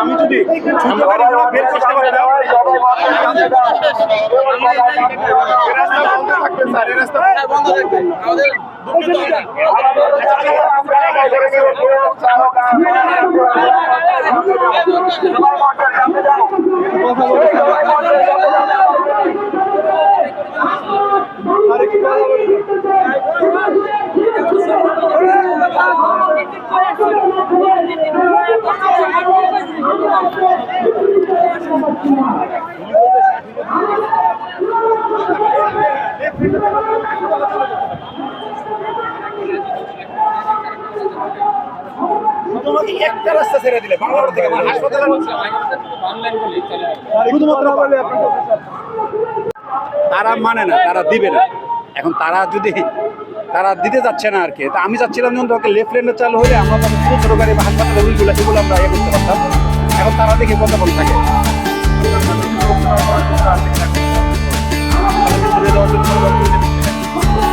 আমি যদি ছোট গাড়ি বের করতে পারতাম তোমাকে একটা রাস্তা ছেড়ে দিলে বাংলাদেশ থেকে হাসপাতালে তারা মানে না, তারা দিবে না। এখন তারা যদি তারা দিতে যাচ্ছে না আর কি, তা আমি চাচ্ছিলাম যখন তোকে লেফট লেনে চালু হলে আমরা ছোটো ছোটো গাড়ি বা হাসপাতালে এগুলো আমরা ইয়ে করতে পারতাম। এখন তারা দেখে কত বল থাকে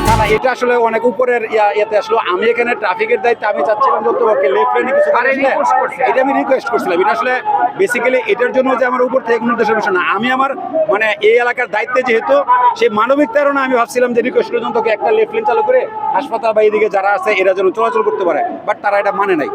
না না, এটা আসলে অনেক উপরের ইয়েতে আসলো। আমি এখানে ট্রাফিকের দায়িত্বে আমি চাচ্ছিলাম যত লেফট লেনে কিছু এটা আমি রিকোয়েস্ট করছিলাম। এটা আসলে বেসিক্যালি এটার জন্য যে আমার উপর থেকে কোনো দেশের বিষয় না, আমি আমার মানে এই এলাকার দায়িত্বে যেহেতু সেই মানবিক কারণে আমি ভাবছিলাম যে রিকোয়েস্ট করে তোকে একটা লেফট লেন চালু করে হাসপাতাল বা এদিকে যারা আছে এরা যেন চলাচল করতে পারে, বাট তারা এটা মানে নাই।